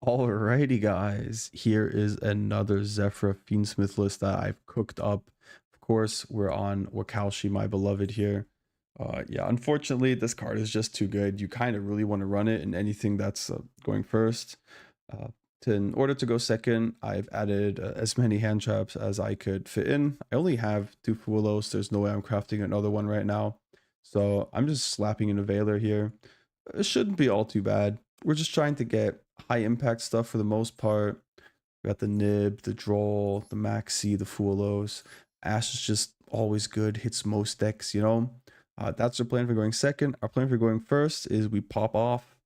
Alrighty, guys, here is another Zefra Fiendsmith list that I've cooked up. Of course, we're on Wakaushi, my beloved here. Yeah, unfortunately, this card is just too good. You kind of really want to run it in anything that's going first. Uh, in order to go second, I've added as many hand traps as I could fit in. I only have 2 Fuelos. There's no way I'm crafting another one right now. So I'm just slapping in a Veiler here. It shouldn't be all too bad. We're just trying to get high impact stuff for the most part. We got the Nib, the Droll, the Maxi, the Fuelos. Ash is just always good, hits most decks, you know? That's our plan for going second. Our plan for going first is we pop off.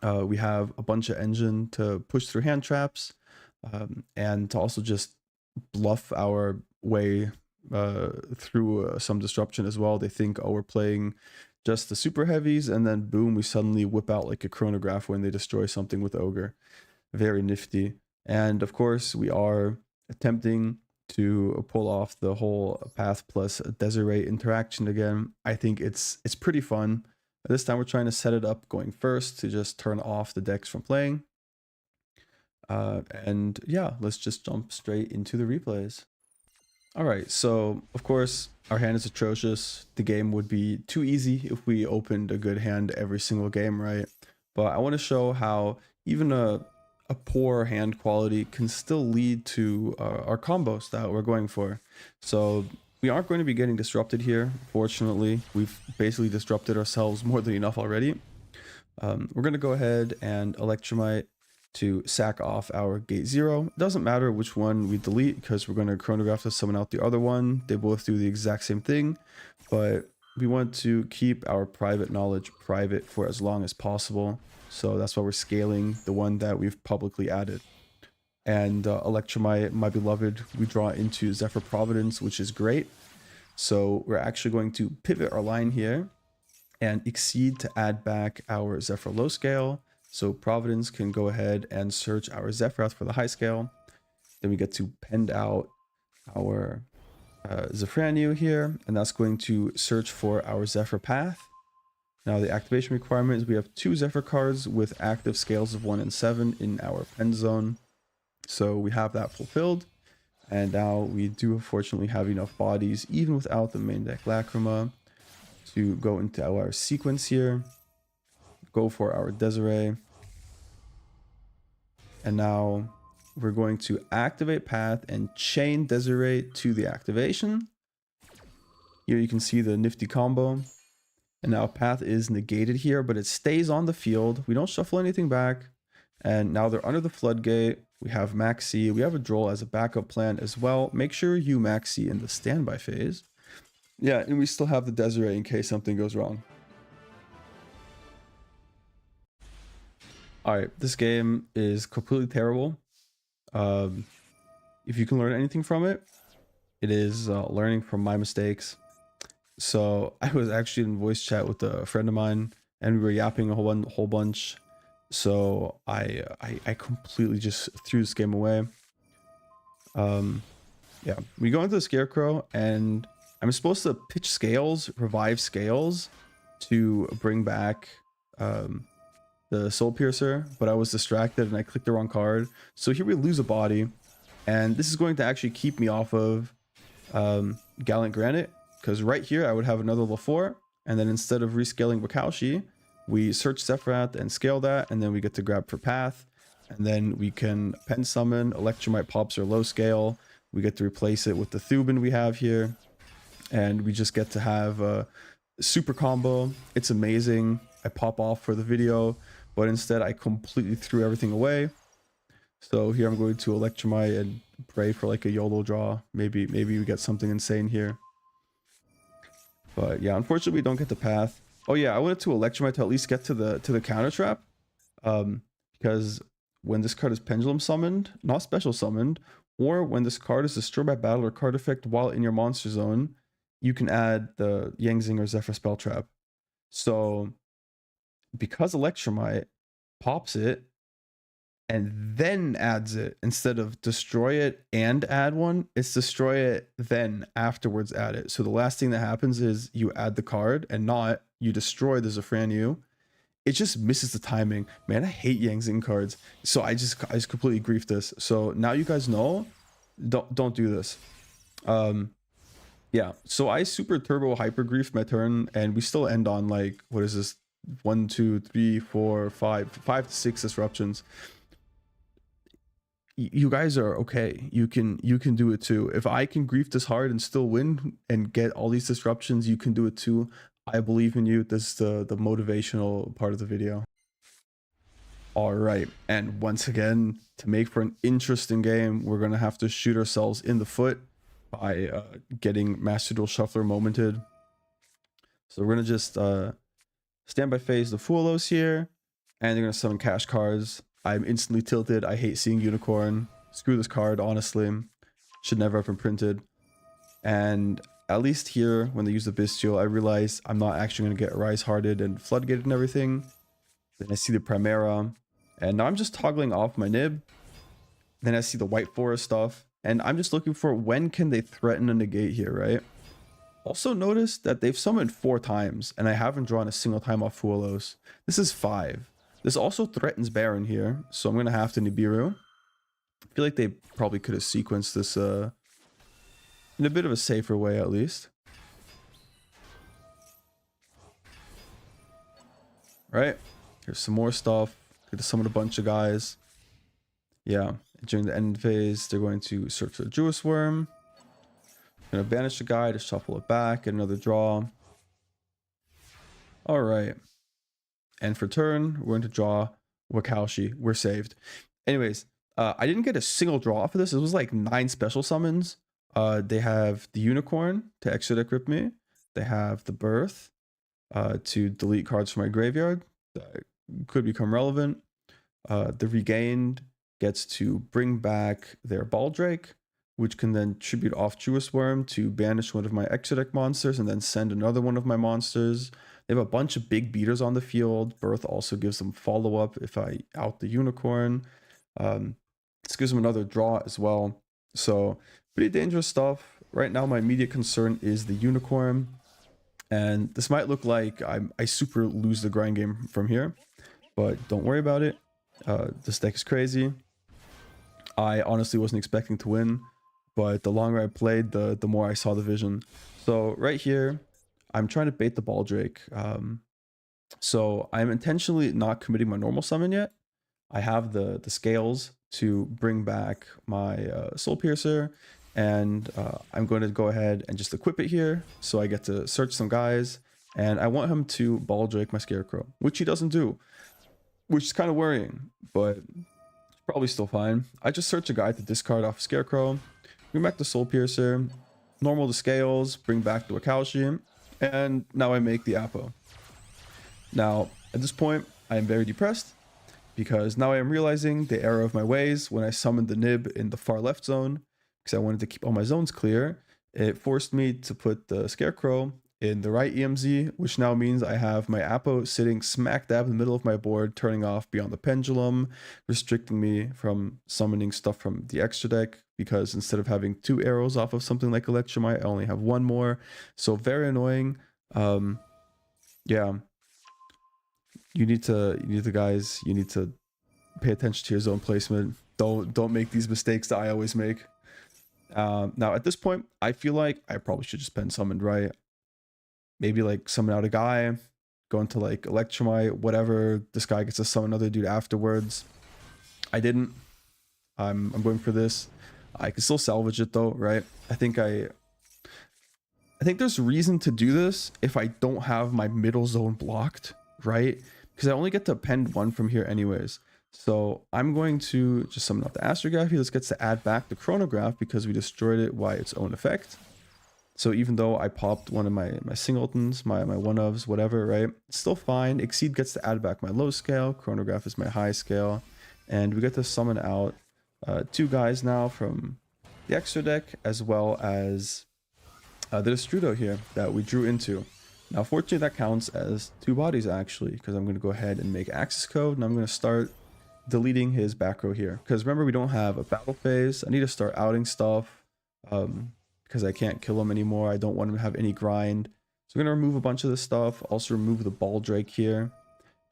We have a bunch of engine to push through hand traps and to also just bluff our way through some disruption as well. They think, oh, we're playing just the super heavies, and then boom, we suddenly whip out like a chronograph when they destroy something with Ogre. Very nifty. And of course, we are attempting to pull off the whole Path plus Desirae interaction again. I think it's pretty fun. This time we're trying to set it up going first to just turn off the decks from playing. And yeah, let's just jump straight into the replays. All right, so of course our hand is atrocious. The game would be too easy if we opened a good hand every single game, right? But I want to show how even a poor hand quality can still lead to our combos that we're going for. So we aren't going to be getting disrupted here. Fortunately, we've basically disrupted ourselves more than enough already. We're going to go ahead and Electromite to sack off our gate 0. It doesn't matter which one we delete because we're going to chronograph to summon out the other one. They both do the exact same thing, but we want to keep our private knowledge private for as long as possible. So that's why we're scaling the one that we've publicly added. And Electromite, my beloved, we draw into Zefra Providence, which is great. So we're actually going to pivot our line here and Exceed to add back our Zefra low scale. So Providence can go ahead and search our Zefra for the high scale. Then we get to pend out our Zefranio here, and that's going to search for our Zefra Path. Now the activation requirement is we have 2 Zefra cards with active scales of 1 and 7 in our pen zone. So we have that fulfilled. And now we do unfortunately have enough bodies, even without the main deck Lacrima, to go into our sequence here. Go for our Desirae. And now we're going to activate Path and chain Desirae to the activation. Here you can see the nifty combo. And now Path is negated here, but it stays on the field. We don't shuffle anything back. And now they're under the floodgate. We have Maxi. We have a Droll as a backup plan as well. Make sure you Maxi in the standby phase. Yeah, and we still have the Desirae in case something goes wrong. All right, this game is completely terrible. If you can learn anything from it, it is learning from my mistakes. So I was actually in voice chat with a friend of mine, and we were yapping a whole bunch. So I completely just threw this game away. Yeah, we go into the Scarecrow, and I'm supposed to pitch scales, revive scales, to bring back the Soul Piercer, but I was distracted and I clicked the wrong card. So here we lose a body, and this is going to actually keep me off of Gallant Granite, because right here I would have another level 4, and then instead of rescaling Wakaushi, we search Zefrat and scale that, and then we get to grab for Path, and then we can pen summon, Electromite pops or low scale, we get to replace it with the Thubin we have here, and we just get to have a super combo. It's amazing. I pop off for the video, but instead I completely threw everything away. So here I'm going to Electromite and pray for like a YOLO draw. Maybe we get something insane here. But yeah, unfortunately we don't get the Path. Oh yeah, I wanted to Electromite to at least get to the counter trap. Because when this card is pendulum summoned, not special summoned, or when this card is destroyed by battle or card effect while in your monster zone, you can add the Yangzing or Zefra spell trap. So because Electromite pops it and then adds it, instead of destroy it and add one, it's destroy it then afterwards add it. So the last thing that happens is you add the card, and not you destroy the Zefranio, it just misses the timing. Man, I hate Yang Zing cards. So I just completely griefed this. So now you guys know, don't do this. Yeah, so I super turbo hyper griefed my turn, and we still end on like, what is this? 1, 2, 3, 4, 5 to 6 disruptions. You guys are okay. You can do it too. If I can grief this hard and still win and get all these disruptions, you can do it too. I believe in you. This is the motivational part of the video. All right, and once again, to make for an interesting game, we're gonna have to shoot ourselves in the foot by getting Master Duel Shuffler momented. So we're gonna just stand by phase the Fuelos here, and they're gonna summon cash cards. I'm instantly tilted. I hate seeing Unicorn. Screw this card, honestly. Should never have been printed. And at least here, when they use the Bystial, I realize I'm not actually gonna get Rise Hearted and Floodgated and everything. Then I see the Primera, and now I'm just toggling off my nib. Then I see the White Forest stuff, and I'm just looking for when can they threaten a negate here, right? Also notice that they've summoned 4 times, and I haven't drawn a single time off Fuelos. This is 5. This also threatens Baron here, so I'm going to have to Nibiru. I feel like they probably could have sequenced this in a bit of a safer way, at least. Right, here's some more stuff. Get to summon a bunch of guys. Yeah, during the end phase, they're going to search for the Jewess Worm. Gonna banish the guy to shuffle it back, get another draw. All right. And for turn, we're going to draw Wakaushi. We're saved. Anyways, I didn't get a single draw for this. It was like 9 special summons. They have the Unicorn to extra deck rip me. They have the Birth to delete cards from my graveyard that could become relevant. The Regained gets to bring back their Baldrake, which can then tribute off Jewess Worm to banish one of my extra deck monsters and then send another one of my monsters. They have a bunch of big beaters on the field. Birth also gives them follow-up if I out the Unicorn. This gives them another draw as well. So pretty dangerous stuff. Right now my immediate concern is the Unicorn. And this might look like I super lose the grind game from here, but don't worry about it. This deck is crazy. I honestly wasn't expecting to win, but the longer I played, the more I saw the vision. So right here, I'm trying to bait the Baldrake. So I'm intentionally not committing my normal summon yet. I have the scales to bring back my Soul Piercer, and I'm going to go ahead and just equip it here, so I get to search some guys, and I want him to Baldrake my Scarecrow, which he doesn't do, which is kind of worrying, but it's probably still fine. I just search a guy to discard off Scarecrow, bring back the Soul Piercer, normal the scales, bring back the Wakaushi, and now I make the Apo. Now, at this point, I am very depressed, because now I am realizing the error of my ways when I summoned the Nib in the far left zone, because I wanted to keep all my zones clear. It forced me to put the Scarecrow in the right EMZ, which now means I have my Apo sitting smack dab in the middle of my board, turning off Beyond the Pendulum, restricting me from summoning stuff from the extra deck, because instead of having 2 arrows off of something like Electromite, I only have 1 more. So very annoying. Yeah. You need to pay attention to your zone placement. Don't make these mistakes that I always make. Now at this point, I feel like I probably should just pen summoned, right? Maybe like summon out a guy, go into like Electromite, whatever. This guy gets to summon another dude afterwards. I didn't. I'm going for this. I can still salvage it though, right? I think there's reason to do this if I don't have my middle zone blocked, right? Because I only get to append 1 from here anyways. So I'm going to just summon out the Astrography. This gets to add back the Chronograph because we destroyed it by its own effect. So even though I popped one of my singletons, my one-ofs, whatever, right? It's still fine. Exceed gets to add back my low scale. Chronograph is my high scale. And we get to summon out 2 guys now from the extra deck, as well as the Destrudo here that we drew into. Now, fortunately, that counts as 2 bodies, actually, because I'm going to go ahead and make access code, and I'm going to start deleting his back row here. Because remember, we don't have a battle phase. I need to start outing stuff because I can't kill him anymore. I don't want him to have any grind. So I'm going to remove a bunch of this stuff. Also remove the Baldrake here.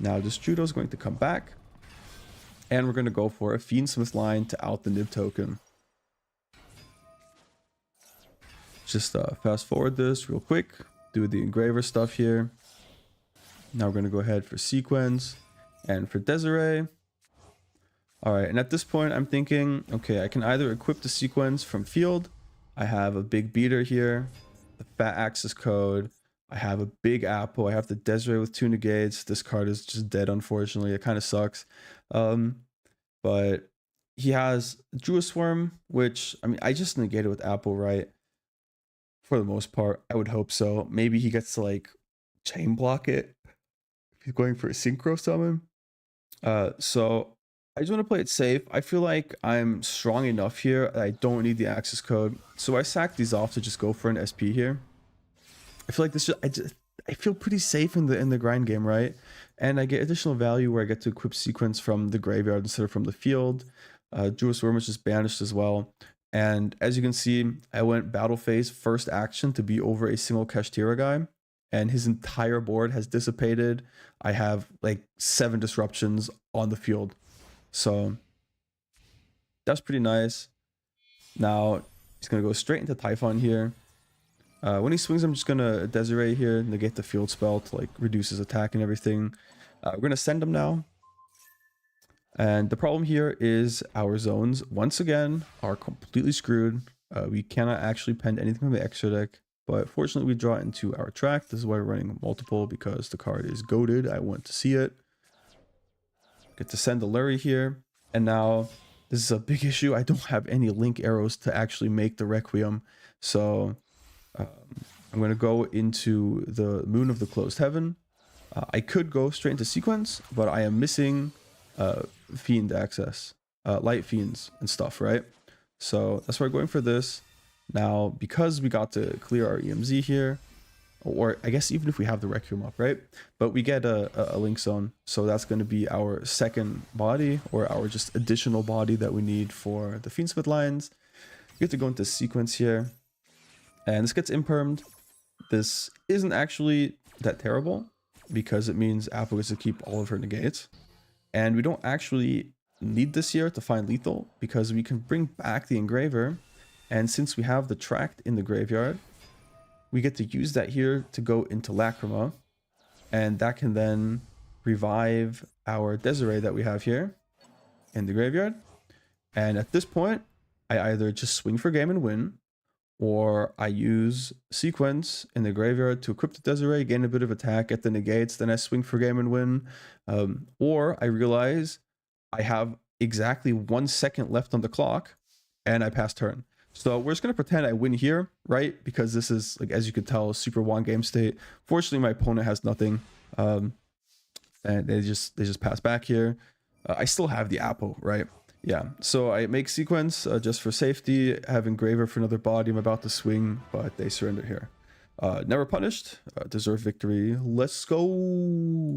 Now this Judo is going to come back. And we're going to go for a Fiendsmith line to out the Nib token. Just fast forward this real quick. Do the engraver stuff here. Now we're going to go ahead for sequence and for Desirae. Alright, and at this point I'm thinking, okay, I can either equip the sequence from field. I have a big beater here, the fat access code. I have a big apple. I have the Desirae with 2 negates. This card is just dead, unfortunately. It kind of sucks. But he has Drew Swarm, which, I mean, I just negated with apple, right? For the most part, I would hope so. Maybe he gets to, like, chain block it if he's going for a synchro summon. So I just want to play it safe. I feel like I'm strong enough here. I don't need the access code. So I sack these off to just go for an SP here. I feel like this I feel pretty safe in the grind game, right? And I get additional value where I get to equip sequence from the graveyard instead of from the field. Jewish Worm is just banished as well. And as you can see, I went battle phase first action to be over a single Kashtira guy. And his entire board has dissipated. I have like 7 disruptions on the field. So that's pretty nice. Now he's going to go straight into Typhon here. When he swings, I'm just going to Desirae here, negate the field spell to like reduce his attack and everything. We're going to send him now. And the problem here is our zones, once again, are completely screwed. We cannot actually pen anything from the extra deck. But fortunately, we draw it into our track. This is why we're running multiple, because the card is goated. I want to see it. Get to send the Lurie here. And now, this is a big issue. I don't have any link arrows to actually make the Requiem. So I'm going to go into the Moon of the Closed Heaven. I could go straight into sequence, but I am missing Fiend access, Light Fiends and stuff, right? So that's why we're going for this. Now, because we got to clear our EMZ here, or I guess even if we have the Requiem up, right? But we get a Link Zone, so that's going to be our second body, or our just additional body that we need for the Fiendsmith lines. We have to go into sequence here, and this gets impermed. This isn't actually that terrible, because it means Apple gets to keep all of her negates. And we don't actually need this here to find lethal, because we can bring back the Engraver. And since we have the Tract in the graveyard, we get to use that here to go into Lacrima. And that can then revive our Desirae that we have here in the graveyard. And at this point, I either just swing for game and win, or I use sequence in the graveyard to equip the Desirae, gain a bit of attack, get the negates, then I swing for game and win. Or I realize I have exactly 1 second left on the clock, and I pass turn. So we're just going to pretend I win here, right? Because this is, like, as you can tell, a super one game state. Fortunately, my opponent has nothing. And they just pass back here. I still have the apple, right? Yeah, so I make sequence just for safety, have Engraver for another body. I'm about to swing, but they surrender here. Never punished, deserve victory. Let's go.